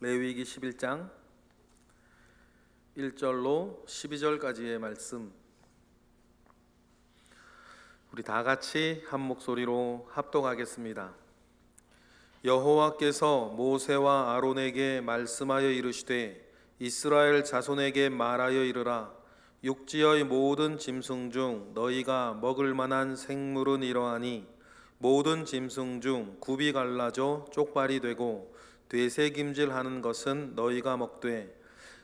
레위기 11장 1절로 12절까지의 말씀, 우리 다 같이 한 목소리로 합독하겠습니다. 여호와께서 모세와 아론에게 말씀하여 이르시되 이스라엘 자손에게 말하여 이르라. 육지의 모든 짐승 중 너희가 먹을 만한 생물은 이러하니 모든 짐승 중 굽이 갈라져 쪽발이 되고 되새김질하는 것은 너희가 먹되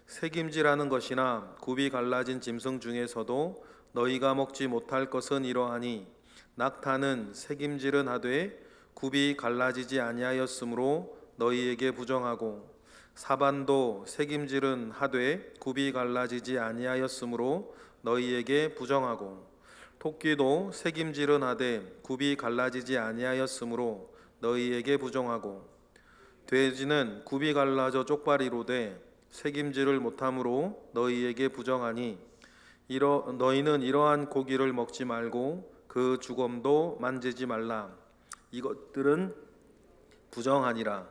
새김질하는 것이나 굽이 갈라진 짐승 중에서도 너희가 먹지 못할 것은 이러하니 낙타는 새김질은 하되 굽이 갈라지지 아니하였으므로 너희에게 부정하고 사반도 새김질은 하되 굽이 갈라지지 아니하였으므로 너희에게 부정하고 토끼도 새김질은 하되 굽이 갈라지지 아니하였으므로 너희에게 부정하고 돼지는 굽이 갈라져 쪽발이로되 새김질을 못함으로 너희에게 부정하니 너희는 이러한 고기를 먹지 말고 그 주검도 만지지 말라. 이것들은 부정하니라.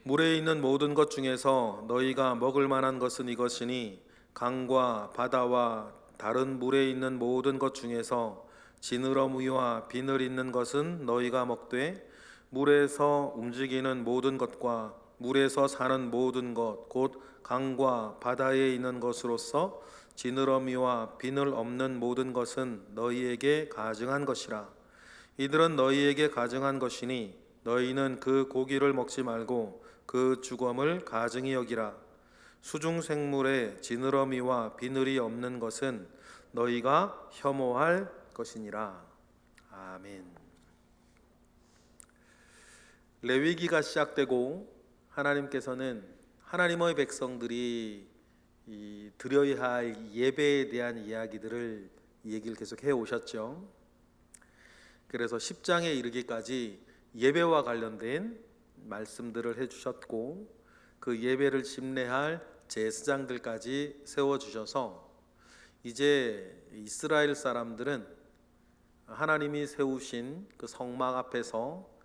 물에 있는 모든 것 중에서 너희가 먹을 만한 것은 이것이니 강과 바다와 다른 물에 있는 모든 것 중에서 지느러미와 비늘 있는 것은 너희가 먹되 물에서 움직이는 모든 것과 물에서 사는 모든 것 곧 강과 바다에 있는 것으로서 지느러미와 비늘 없는 모든 것은 너희에게 가증한 것이라. 이들은 너희에게 가증한 것이니 너희는 그 고기를 먹지 말고 그 주검을 가증히 여기라. 수중생물에 지느러미와 비늘이 없는 것은 너희가 혐오할 것이니라. 아멘. 레위기가 시작되고 하나님께서는 하나님의 백성들이 드려야 할 예배에 대한 얘기를 계속 해오셨죠. 그래서 10장에 이르기까지 예배와 관련된 말씀들을 해주셨고 그 예배를 심례할 제사장들까지 세워주셔서 이제 이스라엘 사람들은 하나님이 세우신 그 성막 앞에서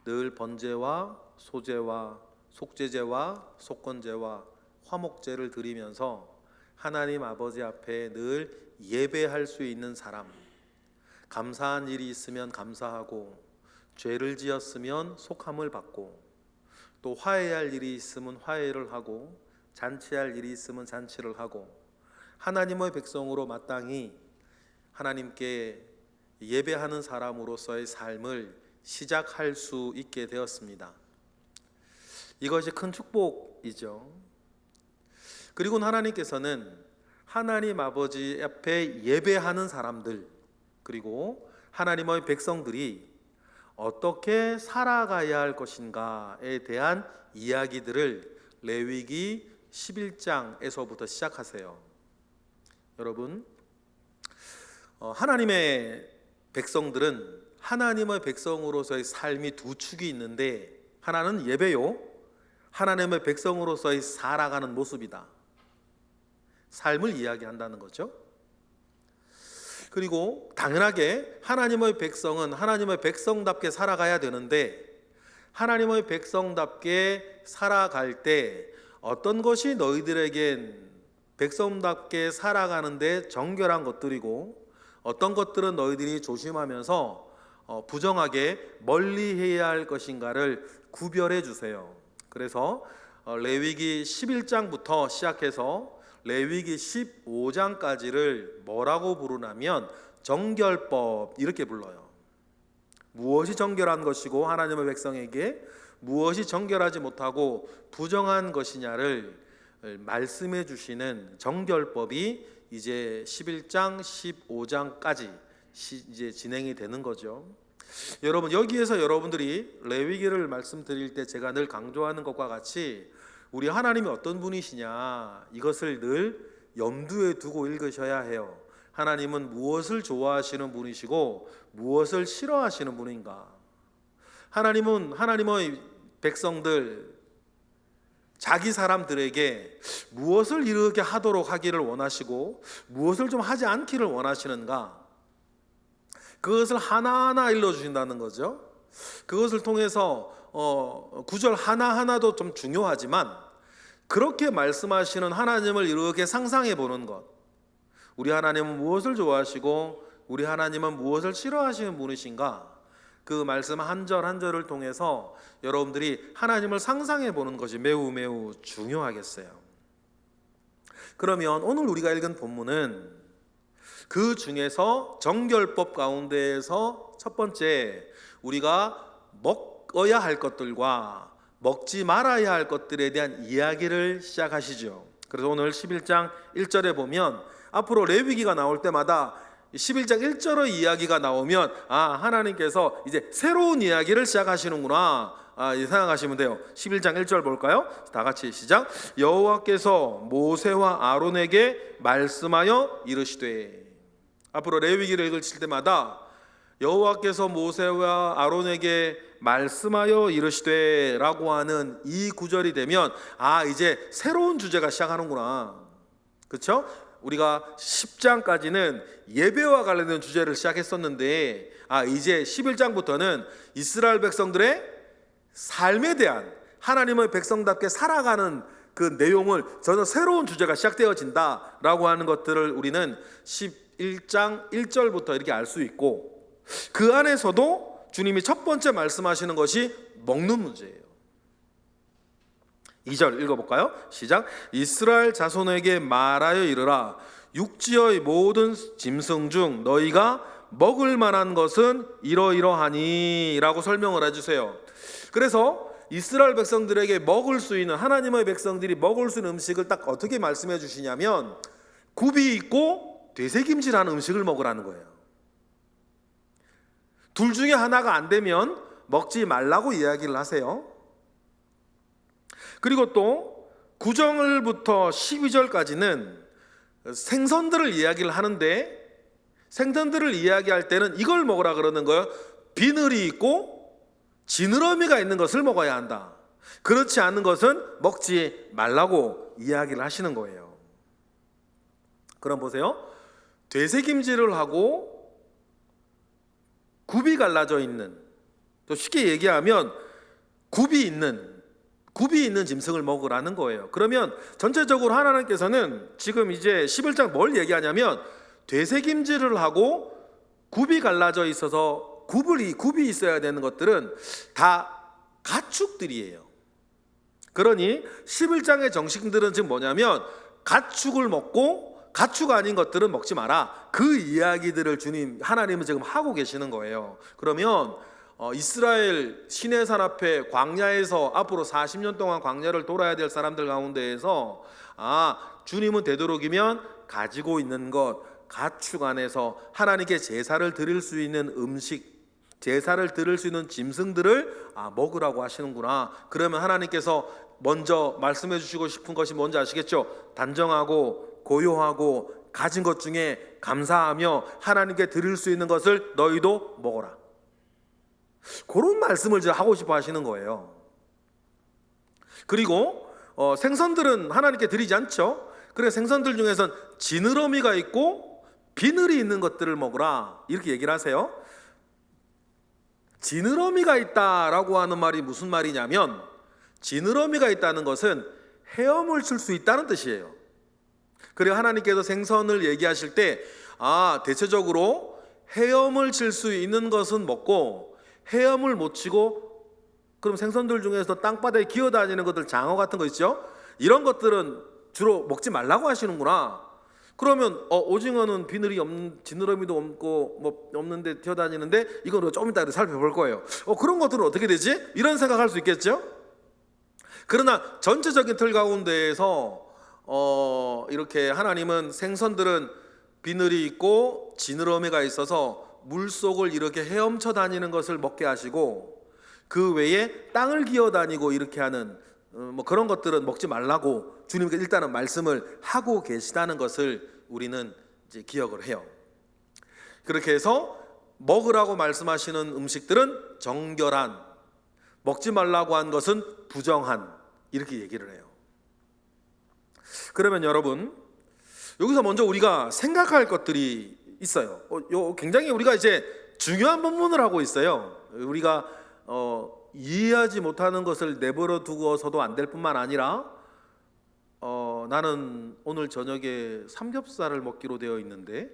늘 번제와 소제와 속죄제와 속건제와 화목제를 드리면서 하나님 아버지 앞에 늘 예배할 수 있는 사람, 감사한 일이 있으면 감사하고 죄를 지었으면 속함을 받고 또 화해할 일이 있으면 화해를 하고 잔치할 일이 있으면 잔치를 하고 하나님의 백성으로 마땅히 하나님께 예배하는 사람으로서의 삶을 시작할 수 있게 되었습니다. 이것이 큰 축복이죠. 그리고 하나님께서는 하나님 아버지 앞에 예배하는 사람들 그리고 하나님의 백성들이 어떻게 살아가야 할 것인가에 대한 이야기들을 레위기 11장에서부터 시작하세요. 여러분, 하나님의 백성들은 하나님의 백성으로서의 삶이 두 축이 있는데 하나는 예배요, 하나님의 백성으로서의 살아가는 모습이다. 삶을 이야기한다는 거죠. 그리고 당연하게 하나님의 백성은 하나님의 백성답게 살아가야 되는데 하나님의 백성답게 살아갈 때 어떤 것이 너희들에겐 백성답게 살아가는데 정결한 것들이고 어떤 것들은 너희들이 조심하면서 부정하게 멀리해야 할 것인가를 구별해 주세요. 그래서 레위기 11장부터 시작해서 레위기 15장까지를 뭐라고 부르냐면 정결법 이렇게 불러요. 무엇이 정결한 것이고 하나님의 백성에게 무엇이 정결하지 못하고 부정한 것이냐를 말씀해 주시는 정결법이 이제 11장 15장까지 이제 진행이 되는 거죠. 여러분, 여기에서 여러분들이 레위기를 말씀드릴 때 제가 늘 강조하는 것과 같이 우리 하나님이 어떤 분이시냐 이것을 늘 염두에 두고 읽으셔야 해요. 하나님은 무엇을 좋아하시는 분이시고 무엇을 싫어하시는 분인가. 하나님은 하나님의 백성들 자기 사람들에게 무엇을 이르게 하도록 하기를 원하시고 무엇을 좀 하지 않기를 원하시는가, 그것을 하나하나 일러주신다는 거죠. 그것을 통해서 구절 하나하나도 좀 중요하지만 그렇게 말씀하시는 하나님을 이렇게 상상해 보는 것, 우리 하나님은 무엇을 좋아하시고 우리 하나님은 무엇을 싫어하시는 분이신가, 그 말씀 한 절 한 절을 통해서 여러분들이 하나님을 상상해 보는 것이 매우 매우 중요하겠어요. 그러면 오늘 우리가 읽은 본문은 그 중에서 정결법 가운데에서 첫 번째, 우리가 먹어야 할 것들과 먹지 말아야 할 것들에 대한 이야기를 시작하시죠. 그래서 오늘 11장 1절에 보면 앞으로 레위기가 나올 때마다 11장 1절의 이야기가 나오면 하나님께서 이제 새로운 이야기를 시작하시는구나, 생각하시면 돼요. 11장 1절 볼까요? 다 같이 시작. 여호와께서 모세와 아론에게 말씀하여 이르시되, 앞으로 레위기를 읽을 때마다 여호와께서 모세와 아론에게 말씀하여 이르시되 라고 하는 이 구절이 되면 이제 새로운 주제가 시작하는구나, 그렇죠? 우리가 10장까지는 예배와 관련된 주제를 시작했었는데 이제 11장부터는 이스라엘 백성들의 삶에 대한, 하나님의 백성답게 살아가는 그 내용을 전혀 새로운 주제가 시작되어진다라고 하는 것들을 우리는 11장 1절부터 이렇게 알 수 있고, 그 안에서도 주님이 첫 번째 말씀하시는 것이 먹는 문제예요. 2절 읽어볼까요? 시작. 이스라엘 자손에게 말하여 이르라. 육지의 모든 짐승 중 너희가 먹을 만한 것은 이러이러하니 라고 설명을 해주세요. 그래서 이스라엘 백성들에게 먹을 수 있는, 하나님의 백성들이 먹을 수 있는 음식을 딱 어떻게 말씀해 주시냐면 굽이 있고 되새김질하는 음식을 먹으라는 거예요. 둘 중에 하나가 안 되면 먹지 말라고 이야기를 하세요. 그리고 또 9절부터 12절까지는 생선들을 이야기를 하는데, 생선들을 이야기할 때는 이걸 먹으라 그러는 거예요. 비늘이 있고 지느러미가 있는 것을 먹어야 한다. 그렇지 않은 것은 먹지 말라고 이야기를 하시는 거예요. 그럼 보세요. 되새김질을 하고 굽이 갈라져 있는, 또 쉽게 얘기하면 굽이 있는 짐승을 먹으라는 거예요. 그러면 전체적으로 하나님께서는 지금 이제 11장 뭘 얘기하냐면 되새김질을 하고 굽이 갈라져 있어서 굽이 있어야 되는 것들은 다 가축들이에요. 그러니 11장의 정식들은 지금 뭐냐면 가축을 먹고 가축 아닌 것들은 먹지 마라, 그 이야기들을 하나님은 지금 하고 계시는 거예요. 그러면 이스라엘 시내산 앞에 광야에서 앞으로 40년 동안 광야를 돌아야 될 사람들 가운데에서 주님은 되도록이면 가지고 있는 것, 가축 안에서 하나님께 제사를 드릴 수 있는 음식, 제사를 드릴 수 있는 짐승들을 먹으라고 하시는구나. 그러면 하나님께서 먼저 말씀해 주시고 싶은 것이 뭔지 아시겠죠? 단정하고 고요하고 가진 것 중에 감사하며 하나님께 드릴 수 있는 것을 너희도 먹어라, 그런 말씀을 이제 하고 싶어 하시는 거예요. 그리고 생선들은 하나님께 드리지 않죠. 그래서 생선들 중에선 지느러미가 있고 비늘이 있는 것들을 먹으라, 이렇게 얘기를 하세요. 지느러미가 있다라고 하는 말이 무슨 말이냐면, 지느러미가 있다는 것은 헤엄을 칠 수 있다는 뜻이에요. 그리고 하나님께서 생선을 얘기하실 때 대체적으로 헤엄을 칠 수 있는 것은 먹고 헤엄을 못 치고, 그럼 생선들 중에서 땅바닥에 기어다니는 것들, 장어 같은 거 있죠? 이런 것들은 주로 먹지 말라고 하시는구나. 그러면 오징어는 비늘이 지느러미도 없고 없는데 뛰어다니는데 이건 좀 이따 살펴볼 거예요. 그런 것들은 어떻게 되지? 이런 생각할 수 있겠죠? 그러나 전체적인 틀 가운데에서 이렇게 하나님은 생선들은 비늘이 있고 지느러미가 있어서 물속을 이렇게 헤엄쳐 다니는 것을 먹게 하시고, 그 외에 땅을 기어다니고 이렇게 하는 그런 것들은 먹지 말라고 주님께서 일단은 말씀을 하고 계시다는 것을 우리는 이제 기억을 해요. 그렇게 해서 먹으라고 말씀하시는 음식들은 정결한, 먹지 말라고 한 것은 부정한, 이렇게 얘기를 해요. 그러면 여러분, 여기서 먼저 우리가 생각할 것들이 있어요. 굉장히 우리가 이제 중요한 본문을 하고 있어요. 우리가 이해하지 못하는 것을 내버려 두고서도 안 될 뿐만 아니라 나는 오늘 저녁에 삼겹살을 먹기로 되어 있는데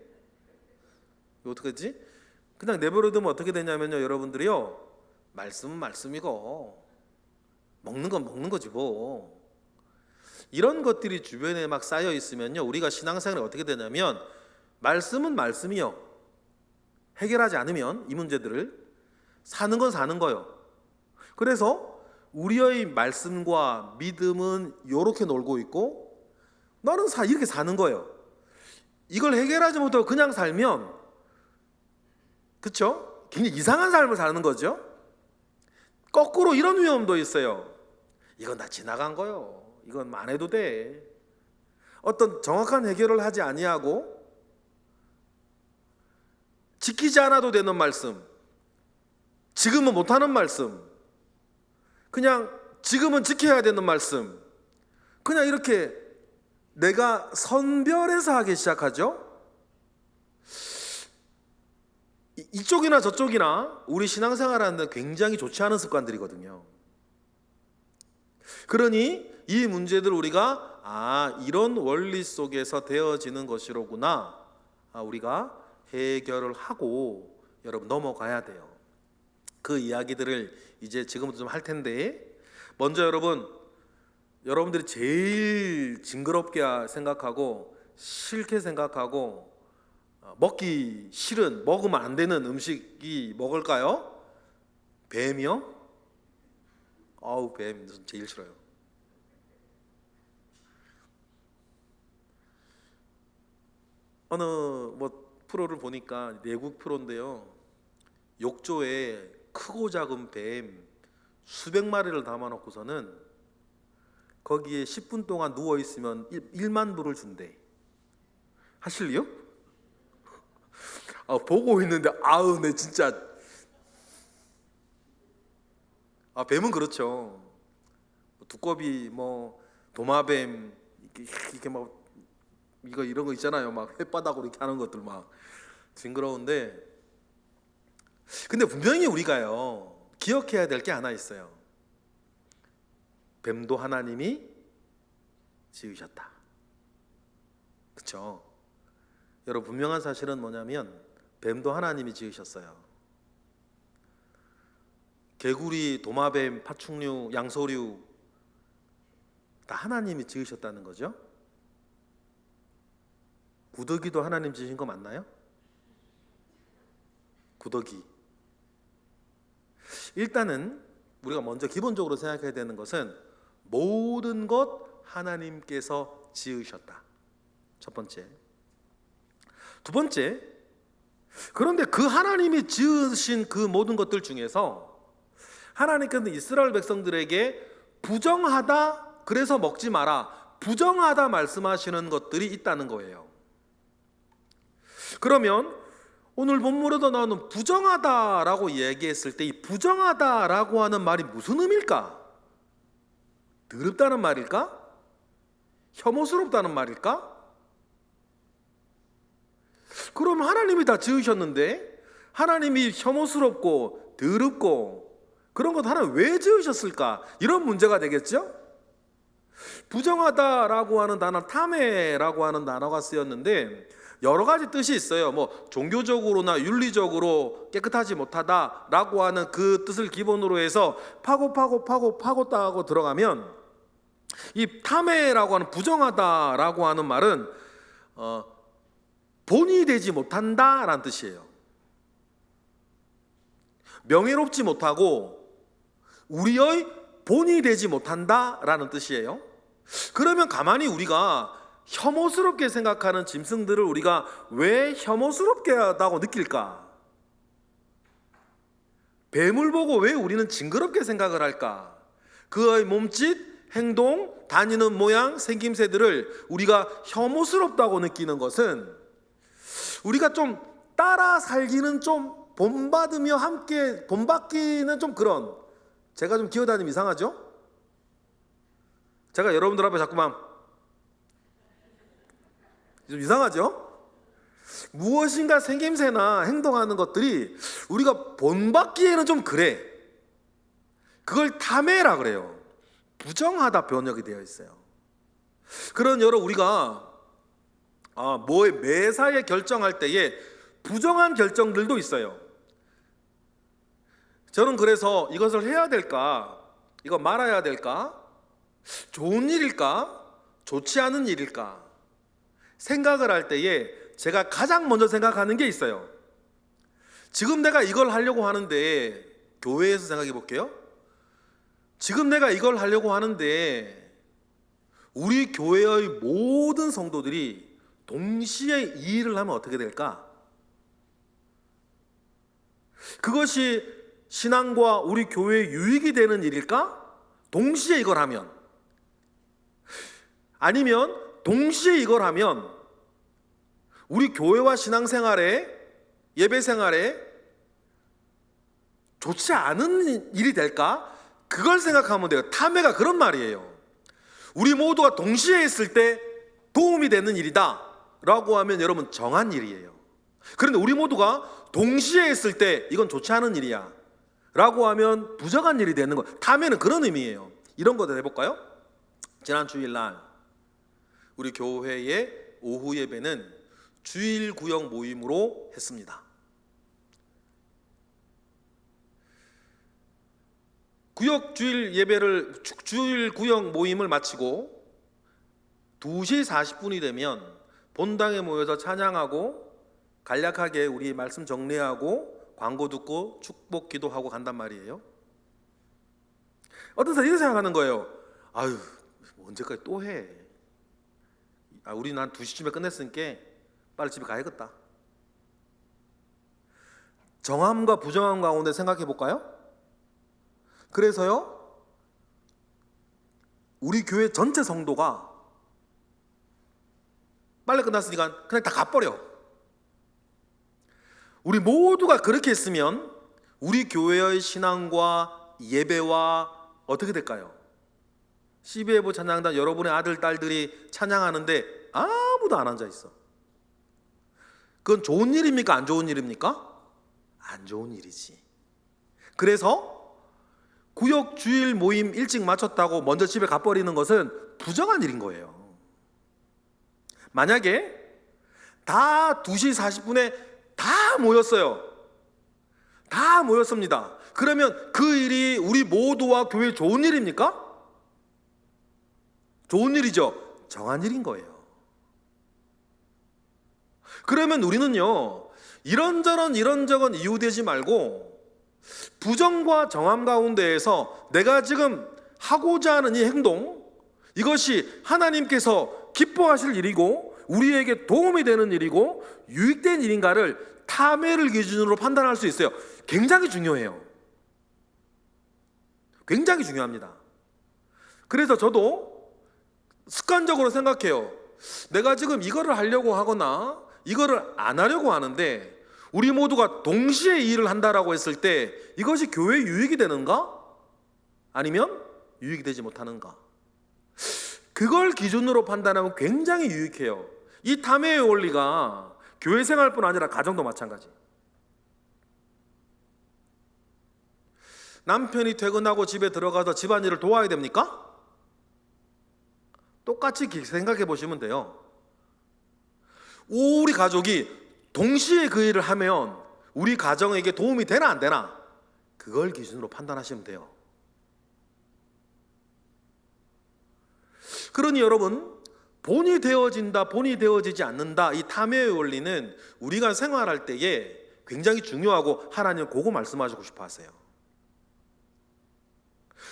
이거 어떡하지? 그냥 내버려 두면 어떻게 되냐면요, 여러분들이요, 말씀은 말씀이고 먹는 건 먹는 거지 뭐. 이런 것들이 주변에 막 쌓여 있으면요, 우리가 신앙생활이 어떻게 되냐면 말씀은 말씀이요, 해결하지 않으면 이 문제들을 사는 건 사는 거요. 그래서 우리의 말씀과 믿음은 이렇게 놀고 있고 너는 이렇게 사는 거예요. 이걸 해결하지 못하고 그냥 살면, 그렇죠? 굉장히 이상한 삶을 사는 거죠. 거꾸로 이런 위험도 있어요. 이건 다 지나간 거요, 이건 안 해도 돼. 어떤 정확한 해결을 하지 아니하고 지키지 않아도 되는 말씀, 지금은 못하는 말씀, 그냥 지금은 지켜야 되는 말씀, 그냥 이렇게 내가 선별해서 하기 시작하죠. 이쪽이나 저쪽이나 우리 신앙생활하는 데 굉장히 좋지 않은 습관들이거든요. 그러니 이 문제들 우리가 이런 원리 속에서 되어지는 것이로구나, 우리가 해결을 하고 여러분 넘어가야 돼요. 그 이야기들을 이제 지금부터 좀 할 텐데, 먼저 여러분들이 제일 징그럽게 생각하고 싫게 생각하고 먹기 싫은, 먹으면 안 되는 음식이 먹을까요? 뱀이요? 뱀 제일 싫어요. 어느 프로를 보니까 내국 프로인데요, 욕조에 크고 작은 뱀 수백 마리를 담아놓고서는 거기에 10분 동안 누워있으면 1만 불을 준대. 하실래요? 보고 있는데 내 진짜. 뱀은 그렇죠. 두꺼비, 도마뱀, 이렇게 막 이런 거 있잖아요. 막 혓바닥으로 이렇게 하는 것들 막 징그러운데, 근데 분명히 우리가요 기억해야 될 게 하나 있어요. 뱀도 하나님이 지으셨다. 그렇죠? 여러분, 분명한 사실은 뭐냐면 뱀도 하나님이 지으셨어요. 개구리, 도마뱀, 파충류, 양서류 다 하나님이 지으셨다는 거죠. 구더기도 하나님 지으신 거 맞나요? 구더기. 일단은 우리가 먼저 기본적으로 생각해야 되는 것은 모든 것 하나님께서 지으셨다. 첫 번째. 두 번째, 그런데 그 하나님이 지으신 그 모든 것들 중에서 하나님께서 이스라엘 백성들에게 부정하다, 그래서 먹지 마라, 부정하다 말씀하시는 것들이 있다는 거예요. 그러면 오늘 본문에도 나오는 부정하다라고 얘기했을 때 이 부정하다라고 하는 말이 무슨 의미일까? 더럽다는 말일까? 혐오스럽다는 말일까? 그럼 하나님이 다 지으셨는데 하나님이 혐오스럽고 더럽고 그런 것 하나님 왜 지으셨을까? 이런 문제가 되겠죠? 부정하다라고 하는 단어, 탐해라고 하는 단어가 쓰였는데 여러 가지 뜻이 있어요. 종교적으로나 윤리적으로 깨끗하지 못하다라고 하는 그 뜻을 기본으로 해서 파고 따고 들어가면 이 탐해라고 하는 부정하다라고 하는 말은 본이 되지 못한다라는 뜻이에요. 명예롭지 못하고 우리의 본이 되지 못한다라는 뜻이에요. 그러면 가만히 우리가 혐오스럽게 생각하는 짐승들을 우리가 왜 혐오스럽게 하다고 느낄까? 뱀을 보고 왜 우리는 징그럽게 생각을 할까? 그의 몸짓, 행동, 다니는 모양, 생김새들을 우리가 혐오스럽다고 느끼는 것은 우리가 좀 따라 살기는 좀 본받으며 함께 본받기는 좀 그런, 제가 좀 기어다니면 이상하죠? 제가 여러분들 앞에 자꾸만 좀 이상하죠? 무엇인가 생김새나 행동하는 것들이 우리가 본받기에는 좀 그래. 그걸 탐해라 그래요. 부정하다 번역이 되어 있어요. 그런 여러 우리가 매사에 결정할 때에 부정한 결정들도 있어요. 저는 그래서 이것을 해야 될까? 이거 말아야 될까? 좋은 일일까? 좋지 않은 일일까? 생각을 할 때에 제가 가장 먼저 생각하는 게 있어요. 지금 내가 이걸 하려고 하는데, 교회에서 생각해 볼게요. 지금 내가 이걸 하려고 하는데 우리 교회의 모든 성도들이 동시에 이 일을 하면 어떻게 될까? 그것이 신앙과 우리 교회에 유익이 되는 일일까? 동시에 이걸 하면. 아니면 동시에 이걸 하면 우리 교회와 신앙생활에, 예배생활에 좋지 않은 일이 될까? 그걸 생각하면 돼요. 탐해가 그런 말이에요. 우리 모두가 동시에 했을 때 도움이 되는 일이다 라고 하면 여러분 정한 일이에요. 그런데 우리 모두가 동시에 했을 때 이건 좋지 않은 일이야 라고 하면 부정한 일이 되는 거예요. 탐해는 그런 의미예요. 이런 것들 해볼까요? 지난 주일날 우리 교회의 오후 예배는 주일 구역 모임으로 했습니다. 구역 주일 구역 모임을 마치고 2시 40분이 되면 본당에 모여서 찬양하고 간략하게 우리 말씀 정리하고 광고 듣고 축복 기도하고 간단 말이에요. 어떤 사람이 이렇게 생각하는 거예요. 아유, 언제까지 또 해? 우리는 한 2시쯤에 끝냈으니까 빨리 집에 가야겠다. 정함과 부정함 가운데 생각해 볼까요? 그래서요, 우리 교회 전체 성도가 빨리 끝났으니까 그냥 다 가버려. 우리 모두가 그렇게 했으면 우리 교회의 신앙과 예배와 어떻게 될까요? CBF 찬양단 여러분의 아들, 딸들이 찬양하는데 아무도 안 앉아 있어. 그건 좋은 일입니까? 안 좋은 일입니까? 안 좋은 일이지. 그래서 구역 주일 모임 일찍 마쳤다고 먼저 집에 가버리는 것은 부정한 일인 거예요. 만약에 다 2시 40분에 다 모였어요. 다 모였습니다. 그러면 그 일이 우리 모두와 교회에 좋은 일입니까? 좋은 일이죠. 정한 일인 거예요. 그러면 우리는요, 이런저런 이유되지 말고 부정과 정함 가운데에서 내가 지금 하고자 하는 이 행동, 이것이 하나님께서 기뻐하실 일이고 우리에게 도움이 되는 일이고 유익된 일인가를 탐해를 기준으로 판단할 수 있어요. 굉장히 중요해요. 굉장히 중요합니다. 그래서 저도 습관적으로 생각해요. 내가 지금 이거를 하려고 하거나 이거를 안 하려고 하는데 우리 모두가 동시에 이 일을 한다라고 했을 때 이것이 교회에 유익이 되는가? 아니면 유익이 되지 못하는가? 그걸 기준으로 판단하면 굉장히 유익해요. 이 탐해의 원리가 교회 생활뿐 아니라 가정도 마찬가지. 남편이 퇴근하고 집에 들어가서 집안일을 도와야 됩니까? 똑같이 생각해 보시면 돼요. 우리 가족이 동시에 그 일을 하면 우리 가정에게 도움이 되나 안 되나? 그걸 기준으로 판단하시면 돼요. 그러니 여러분, 본이 되어진다, 본이 되어지지 않는다, 이 탐해의 원리는 우리가 생활할 때에 굉장히 중요하고 하나님은 그거 말씀하시고 싶어 하세요.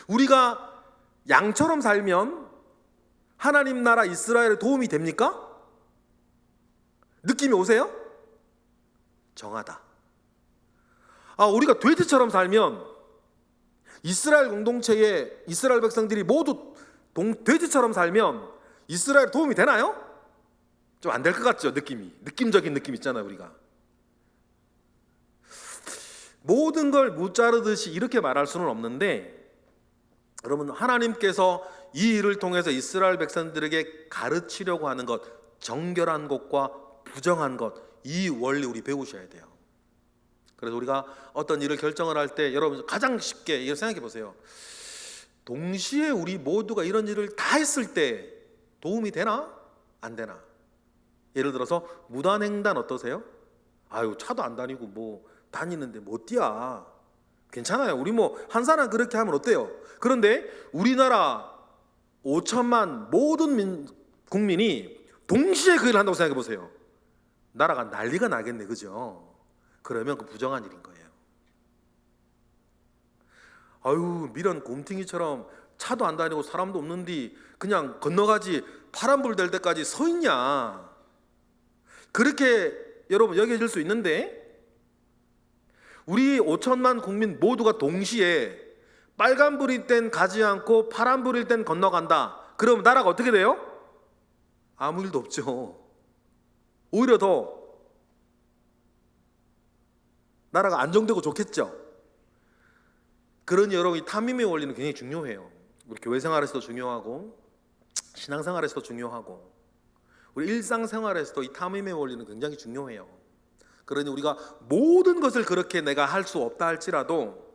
우리가 양처럼 살면 하나님 나라 이스라엘에 도움이 됩니까? 느낌이 오세요? 정하다. 우리가 돼지처럼 살면 이스라엘 공동체에 이스라엘 백성들이 모두 돼지처럼 살면 이스라엘 도움이 되나요? 좀 안 될 것 같죠? 느낌적인 느낌 있잖아요. 우리가 모든 걸 무자르듯이 이렇게 말할 수는 없는데, 여러분, 하나님께서 이 일을 통해서 이스라엘 백성들에게 가르치려고 하는 것, 정결한 것과 부정한 것, 이 원리 우리 배우셔야 돼요. 그래서 우리가 어떤 일을 결정을 할 때 여러분 가장 쉽게 이걸 생각해 보세요. 동시에 우리 모두가 이런 일을 다 했을 때 도움이 되나? 안 되나? 예를 들어서 무단횡단 어떠세요? 아유, 차도 안 다니고 뭐 다니는데 뭐 어때야? 괜찮아요. 우리 뭐 한 사람 그렇게 하면 어때요? 그런데 우리나라 5천만 모든 국민이 동시에 그 일을 한다고 생각해 보세요. 나라가 난리가 나겠네, 그죠? 그러면 그 부정한 일인 거예요. 아유, 미련 곰탱이처럼 차도 안 다니고 사람도 없는데 그냥 건너가지 파란불 될 때까지 서 있냐? 그렇게 여러분 여겨질 수 있는데, 우리 5천만 국민 모두가 동시에 빨간불일 땐 가지 않고 파란불일 땐 건너간다. 그럼 나라가 어떻게 돼요? 아무 일도 없죠. 오히려 더 나라가 안정되고 좋겠죠. 그러니 여러분, 이 탐임의 원리는 굉장히 중요해요. 우리 교회 생활에서도 중요하고 신앙생활에서도 중요하고 우리 일상생활에서도 이 탐임의 원리는 굉장히 중요해요. 그러니 우리가 모든 것을 그렇게 내가 할 수 없다 할지라도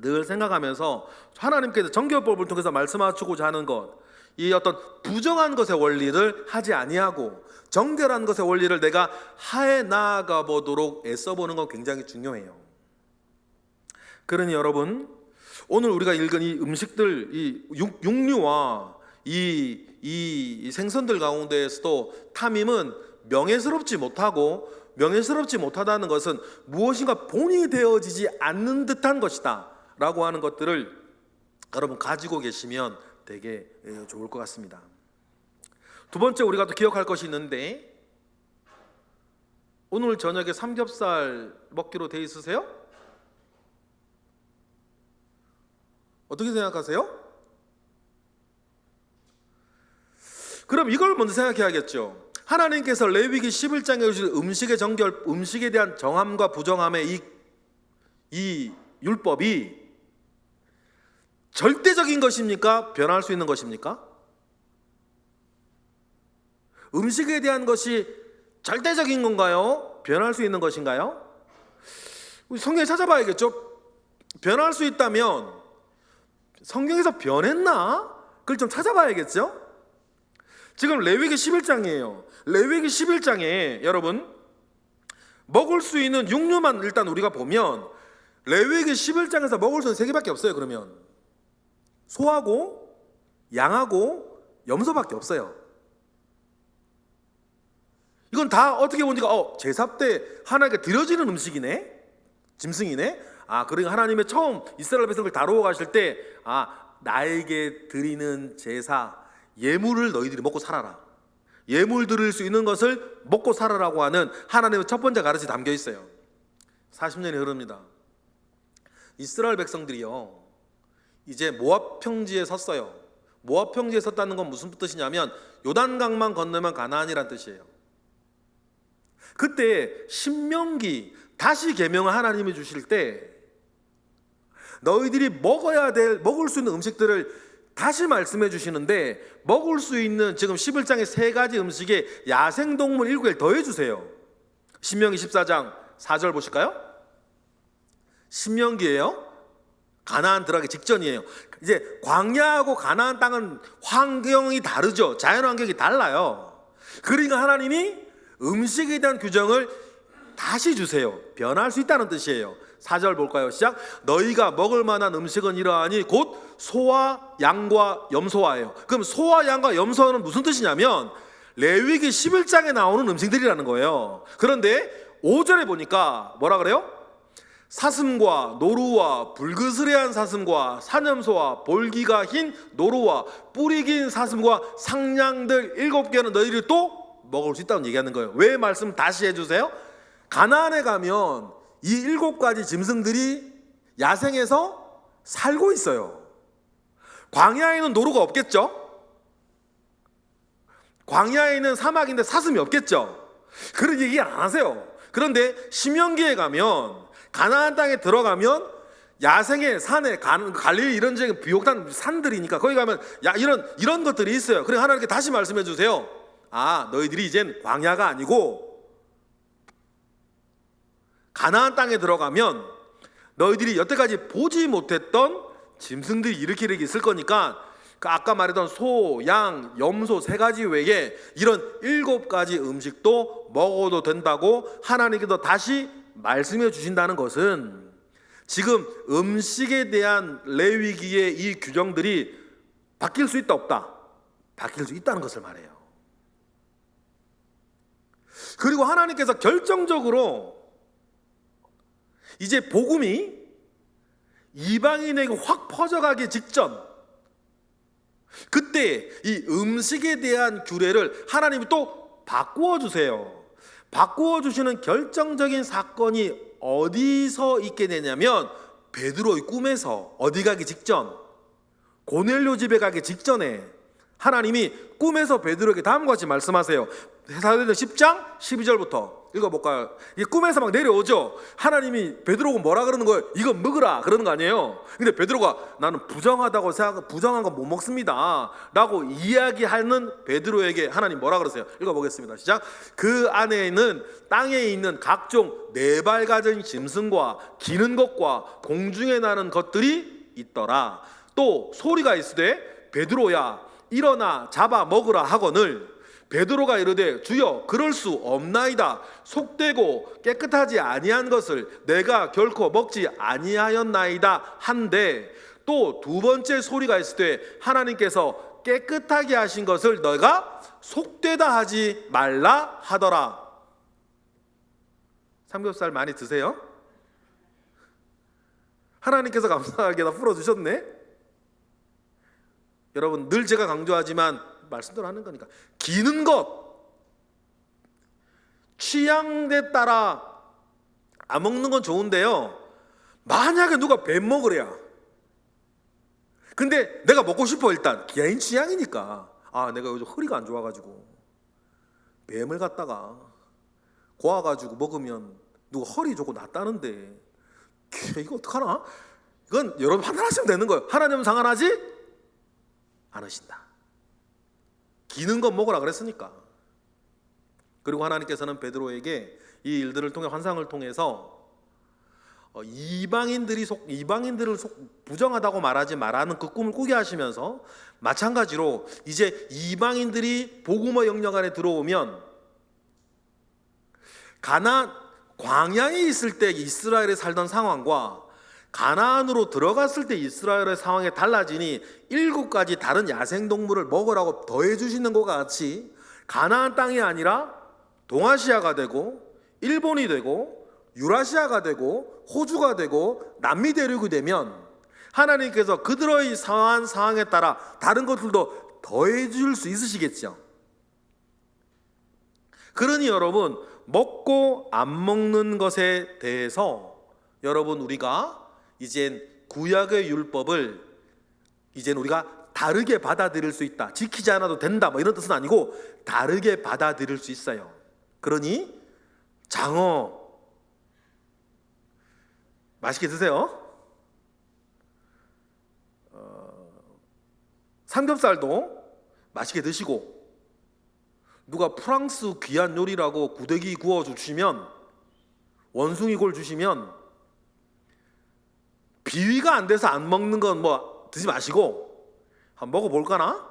늘 생각하면서 하나님께서 정결법을 통해서 말씀하시고자 하는 것, 이 어떤 부정한 것의 원리를 하지 아니하고 정결한 것의 원리를 내가 하에 나아가 보도록 애써보는 건 굉장히 중요해요. 그러니 여러분, 오늘 우리가 읽은 이 음식들, 이 육류와 이 생선들 가운데에서도 탐임은 명예스럽지 못하다는 것은 무엇인가 본이 되어지지 않는 듯한 것이다 라고 하는 것들을 여러분 가지고 계시면 되게 좋을 것 같습니다. 두 번째, 우리가 또 기억할 것이 있는데, 오늘 저녁에 삼겹살 먹기로 돼 있으세요? 어떻게 생각하세요? 그럼 이걸 먼저 생각해야겠죠. 하나님께서 레위기 11장에 주신 음식의 정결, 음식에 대한 정함과 부정함의 이 율법이 절대적인 것입니까? 변할 수 있는 것입니까? 음식에 대한 것이 절대적인 건가요? 변할 수 있는 것인가요? 우리 성경에 찾아봐야겠죠. 변할 수 있다면 성경에서 변했나? 그걸 좀 찾아봐야겠죠. 지금 레위기 11장이에요. 레위기 11장에 여러분 먹을 수 있는 육류만 일단 우리가 보면 레위기 11장에서 먹을 수 있는 세 개밖에 없어요. 그러면 소하고 양하고 염소밖에 없어요. 이건 다 어떻게 보니까 제사 때 하나님께 드려지는 음식이네, 짐승이네. 그러니까 하나님의 처음 이스라엘 백성을 다루어 가실 때 나에게 드리는 제사 예물을 너희들이 먹고 살아라, 예물 드릴 수 있는 것을 먹고 살아라고 하는 하나님의 첫 번째 가르침이 담겨 있어요. 40년이 흐릅니다. 이스라엘 백성들이요 이제 모압 평지에 섰어요. 모압 평지에 섰다는 건 무슨 뜻이냐면 요단강만 건너면 가나안이란 뜻이에요. 그때 신명기 다시 계명을 하나님이 주실 때 너희들이 먹을 수 있는 음식들을 다시 말씀해 주시는데, 먹을 수 있는 지금 11장의 세 가지 음식에 야생동물 7개를 더해 주세요. 신명기 14장 4절 보실까요? 신명기예요. 가나안 들어가기 직전이에요. 이제 광야하고 가나안 땅은 환경이 다르죠. 자연 환경이 달라요. 그러니까 하나님이 음식에 대한 규정을 다시 주세요. 변할 수 있다는 뜻이에요. 4절 볼까요? 시작. 너희가 먹을 만한 음식은 이러하니 곧 소와 양과 염소와예요. 그럼 소와 양과 염소는 무슨 뜻이냐면 레위기 11장에 나오는 음식들이라는 거예요. 그런데 5절에 보니까 뭐라 그래요? 사슴과 노루와 불그스레한 사슴과 사념소와 볼기가 흰 노루와 뿌리 긴 사슴과 상냥들 7개는 너희들이 또 먹을 수 있다고 얘기하는 거예요. 왜 말씀 다시 해주세요? 가나안에 가면 이 7가지 짐승들이 야생에서 살고 있어요. 광야에는 노루가 없겠죠? 광야에는 사막인데 사슴이 없겠죠? 그런 얘기 안 하세요. 그런데 신명기에 가면 가나안 땅에 들어가면 야생의 산에 갈릴리 이런 지역 비옥한 산들이니까 거기 가면 이런 것들이 있어요. 그래 하나님께 다시 말씀해 주세요. 너희들이 이젠 광야가 아니고 가나안 땅에 들어가면 너희들이 여태까지 보지 못했던 짐승들이 이렇게 있을 거니까 그 아까 말했던 소, 양, 염소 3가지 외에 이런 7가지 음식도 먹어도 된다고 하나님께서 다시 말씀해 주신다는 것은 지금 음식에 대한 레위기의 이 규정들이 바뀔 수 있다 없다? 바뀔 수 있다는 것을 말해요. 그리고 하나님께서 결정적으로 이제 복음이 이방인에게 확 퍼져가기 직전, 그때 이 음식에 대한 규례를 하나님이 또 바꾸어 주세요. 바꾸어 주시는 결정적인 사건이 어디서 있게 되냐면 베드로의 꿈에서. 어디 가기 직전, 고넬료 집에 가기 직전에 하나님이 꿈에서 베드로에게 다음과 같이 말씀하세요. 사도행전 10장 12절부터 읽어볼까요? 이게 꿈에서 막 내려오죠. 하나님이 베드로가 뭐라 그러는 거예요? 이거 먹으라 그러는 거 아니에요. 근데 베드로가 나는 부정하다고 생각, 부정한 거 못 먹습니다 라고 이야기하는 베드로에게 하나님 뭐라 그러세요? 읽어보겠습니다. 시작. 그 안에는 땅에 있는 각종 4발 가진 짐승과 기는 것과 공중에 나는 것들이 있더라. 또 소리가 있으되 베드로야 일어나 잡아 먹으라 하거늘 베드로가 이르되 주여 그럴 수 없나이다. 속되고 깨끗하지 아니한 것을 내가 결코 먹지 아니하였나이다 한데 또 2번째 소리가 있으되 하나님께서 깨끗하게 하신 것을 너가 속되다 하지 말라 하더라. 삼겹살 많이 드세요? 하나님께서 감사하게 다 풀어주셨네. 여러분 늘 제가 강조하지만 말씀대로 하는 거니까. 기는 것, 취향에 따라 안 먹는 건 좋은데요, 만약에 누가 뱀 먹으랴, 근데 내가 먹고 싶어. 일단 개인 취향이니까. 아 내가 요즘 허리가 안 좋아가지고 뱀을 갖다가 고아가지고 먹으면 누가 허리 좋고 낫다는데 이거 어떡하나? 이건 여러분 판단하시면 되는 거예요. 하나님은 상관하지 않으신다. 기는 것 먹으라 그랬으니까. 그리고 하나님께서는 베드로에게 이 일들을 통해, 환상을 통해서 이방인들을 부정하다고 말하지 말라는 그 꿈을 꾸게 하시면서, 마찬가지로 이제 이방인들이 복음의 영역 안에 들어오면 광야에 있을 때 이스라엘에 살던 상황과 가나안으로 들어갔을 때 이스라엘의 상황이 달라지니 7가지 다른 야생동물을 먹으라고 더해 주시는 것과 같이 가나안 땅이 아니라 동아시아가 되고 일본이 되고 유라시아가 되고 호주가 되고 남미 대륙이 되면 하나님께서 그들의 상황에 따라 다른 것들도 더해 줄 수 있으시겠죠. 그러니 여러분, 먹고 안 먹는 것에 대해서 여러분 우리가 이젠 구약의 율법을 이젠 우리가 다르게 받아들일 수 있다. 지키지 않아도 된다 뭐 이런 뜻은 아니고 다르게 받아들일 수 있어요. 그러니 장어 맛있게 드세요. 삼겹살도 맛있게 드시고, 누가 프랑스 귀한 요리라고 구데기 구워 주시면, 원숭이골 주시면 비위가 안 돼서 안 먹는 건 뭐 드지 마시고 한번 먹어볼까나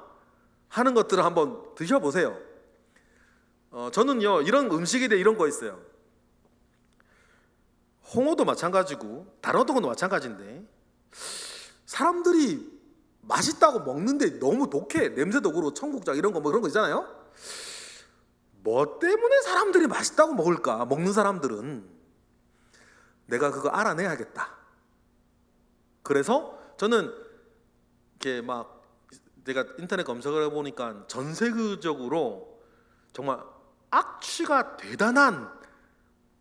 하는 것들을 한번 드셔보세요. 저는요 이런 음식에 대해 이런 거 있어요. 홍어도 마찬가지고 다른 어떤 것도 마찬가지인데, 사람들이 맛있다고 먹는데 너무 독해. 냄새도 그렇고 청국장 이런 거 뭐 그런 거 있잖아요. 뭐 때문에 사람들이 맛있다고 먹을까? 먹는 사람들은 내가 그거 알아내야겠다. 그래서 저는 이렇게 막 제가 인터넷 검색을 해보니까 전 세계적으로 정말 악취가 대단한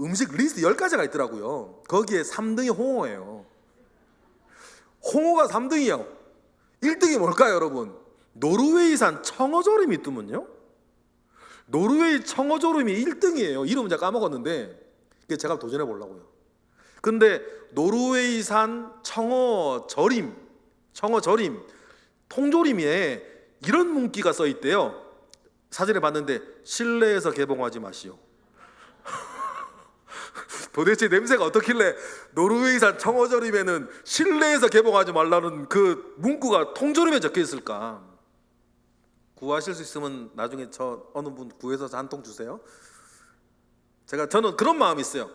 음식 리스트 10가지가 있더라고요. 거기에 3등이 홍어예요. 홍어가 3등이요. 1등이 뭘까요, 여러분? 노르웨이산 청어조림이 있더군요. 노르웨이 청어조림이 1등이에요. 이름은 제가 까먹었는데 제가 도전해 보려고요. 근데 노르웨이산 청어조림 통조림에 이런 문구가 써 있대요. 사진에 봤는데 실내에서 개봉하지 마시오. 도대체 냄새가 어떻길래 노르웨이산 청어절임에는 실내에서 개봉하지 말라는 그 문구가 통조림에 적혀 있을까? 구하실 수 있으면 나중에 저 어느 분 구해서 한 통 주세요. 저는 그런 마음이 있어요.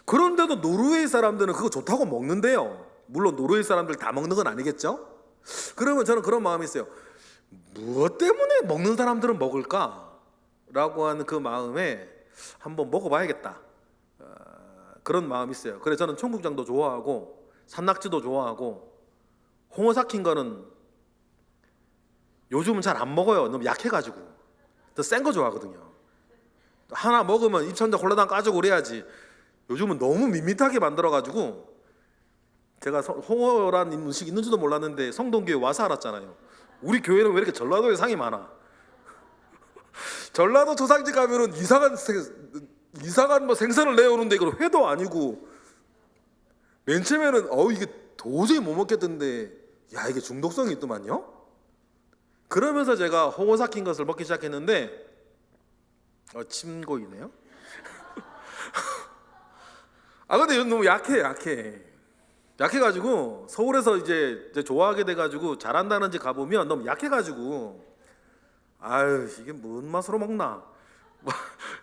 그런데도 노르웨이 사람들은 그거 좋다고 먹는데요. 물론 노르웨이 사람들 다 먹는 건 아니겠죠? 그러면 저는 그런 마음이 있어요. 무엇 때문에 먹는 사람들은 먹을까? 라고 하는 그 마음에 한번 먹어봐야겠다, 그런 마음이 있어요. 그래서 저는 청국장도 좋아하고 산낙지도 좋아하고 홍어 삭힌 거는 요즘은 잘 안 먹어요. 너무 약해가지고. 더 센 거 좋아하거든요. 하나 먹으면 입천장 홀라당 까지고 그래야지. 요즘은 너무 밋밋하게 만들어가지고. 제가 홍어란 음식 있는지도 몰랐는데 성동교회 와서 알았잖아요. 우리 교회는 왜 이렇게 전라도에 상이 많아? 전라도 조상집 가면은 이상한 뭐 생선을 내오는데 이걸 회도 아니고, 맨 처음에는 이게 도저히 못 먹겠던데, 야, 이게 중독성이 있더만요. 그러면서 제가 홍어 삭힌 것을 먹기 시작했는데, 침 고이네요. 근데 이건 너무 약해가지고 서울에서 이제 좋아하게 돼가지고 잘한다는 집 가보면 너무 약해가지고, 아유, 이게 뭔 맛으로 먹나, 뭐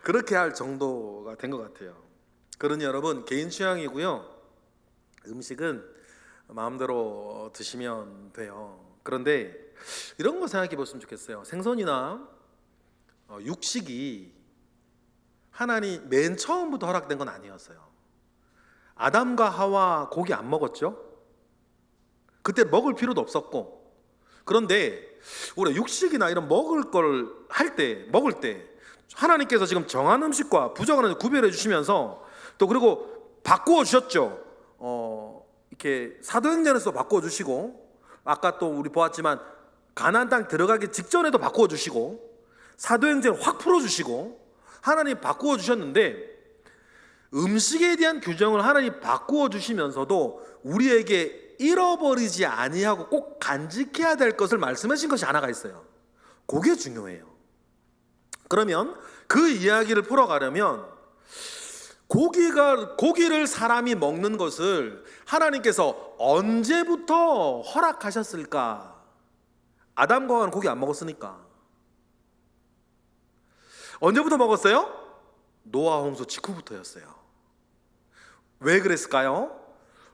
그렇게 할 정도가 된 것 같아요. 그러니 여러분, 개인 취향이고요. 음식은 마음대로 드시면 돼요. 그런데 이런 거 생각해 보시면 좋겠어요. 생선이나 육식이 하나님 맨 처음부터 허락된 건 아니었어요. 아담과 하와 고기 안 먹었죠? 그때 먹을 필요도 없었고. 그런데 우리가 육식이나 이런 먹을 먹을 때 하나님께서 지금 정한 음식과 부정한 음식 구별해 주시면서, 또 그리고 바꾸어 주셨죠. 이렇게 사도행전에서 바꾸어 주시고, 아까 또 우리 보았지만 가나안 땅 들어가기 직전에도 바꾸어 주시고, 사도행전 확 풀어 주시고, 하나님 바꾸어 주셨는데, 음식에 대한 규정을 하나님 바꾸어 주시면서도 우리에게 잃어버리지 아니하고 꼭 간직해야 될 것을 말씀하신 것이 하나가 있어요. 그게 중요해요. 그러면 그 이야기를 풀어가려면, 고기를 사람이 먹는 것을 하나님께서 언제부터 허락하셨을까? 아담과 하와는 고기 안 먹었으니까. 언제부터 먹었어요? 노아 홍수 직후부터였어요. 왜 그랬을까요?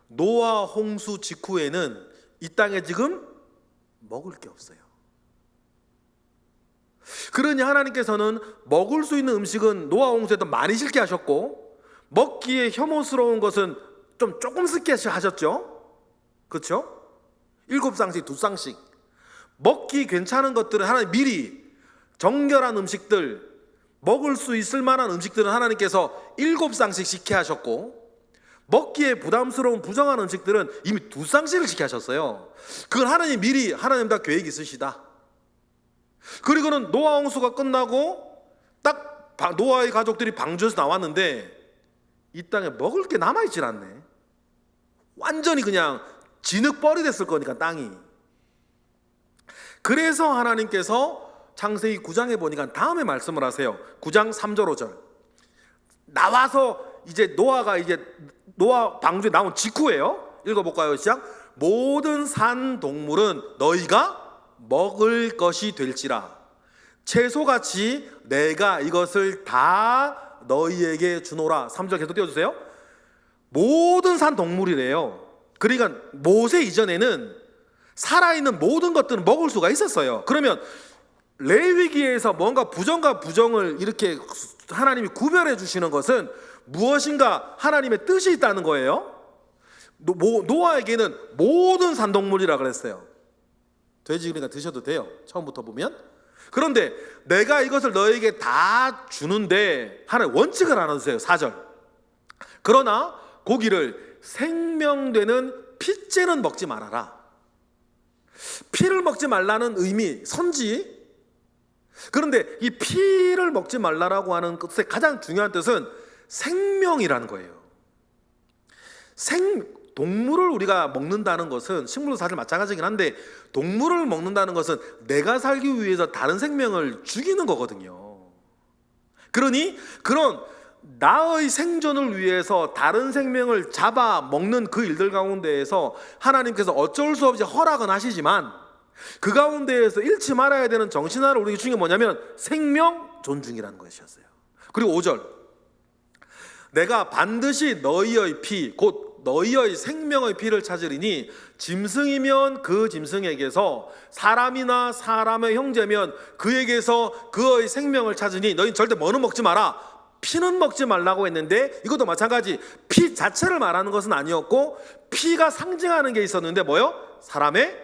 노아 홍수 직후에는 이 땅에 지금 먹을 게 없어요. 그러니 하나님께서는 먹을 수 있는 음식은 노아 홍수에도 많이 싫게 하셨고, 먹기에 혐오스러운 것은 조금 습게 하셨죠. 그렇죠? 7쌍씩 2쌍씩. 먹기 괜찮은 것들은 하나님 미리, 정결한 음식들, 먹을 수 있을 만한 음식들은 하나님께서 7쌍씩 시켜 하셨고, 먹기에 부담스러운 부정한 음식들은 이미 2쌍씩을 시켜 하셨어요. 그걸 하나님 미리, 하나님 다 계획이 있으시다. 그리고는 노아 홍수가 끝나고 딱 노아의 가족들이 방주에서 나왔는데 이 땅에 먹을 게 남아있질 않네. 완전히 그냥 진흙벌이 됐을 거니까, 땅이. 그래서 하나님께서 창세기 9장에 보니까 다음에 말씀을 하세요. 9장 3절 5절. 나와서 이제 노아 방주에 나온 직후예요. 읽어볼까요? 시작. 모든 산 동물은 너희가 먹을 것이 될지라, 채소같이 내가 이것을 다 너희에게 주노라. 3절 계속 띄워주세요. 모든 산 동물이래요. 그러니까 모세 이전에는 살아있는 모든 것들은 먹을 수가 있었어요. 그러면 레위기에서 뭔가 부정과 부정을 이렇게 하나님이 구별해 주시는 것은 무엇인가 하나님의 뜻이 있다는 거예요. 노아에게는 모든 산동물이라 그랬어요. 돼지 그러니까 드셔도 돼요, 처음부터 보면. 그런데 내가 이것을 너에게 다 주는데 하나님 원칙을 하나 주세요. 4절. 그러나 고기를 생명되는 피째는 먹지 말아라. 피를 먹지 말라는 의미, 선지. 그런데 이 피를 먹지 말라라고 하는 것의 가장 중요한 뜻은 생명이라는 거예요. 동물을 우리가 먹는다는 것은, 식물도 사실 마찬가지긴 한데, 동물을 먹는다는 것은 내가 살기 위해서 다른 생명을 죽이는 거거든요. 그러니 그런 나의 생존을 위해서 다른 생명을 잡아 먹는 그 일들 가운데에서 하나님께서 어쩔 수 없이 허락은 하시지만 그 가운데에서 잃지 말아야 되는 정신하를 우리 중에 뭐냐면 생명 존중이라는 것이었어요. 그리고 5절, 내가 반드시 너희의 피 곧 너희의 생명의 피를 찾으리니 짐승이면 그 짐승에게서 사람이나 사람의 형제면 그에게서 그의 생명을 찾으니 너희 절대 뭐는 먹지 마라, 피는 먹지 말라고 했는데 이것도 마찬가지 피 자체를 말하는 것은 아니었고 피가 상징하는 게 있었는데 뭐요? 사람의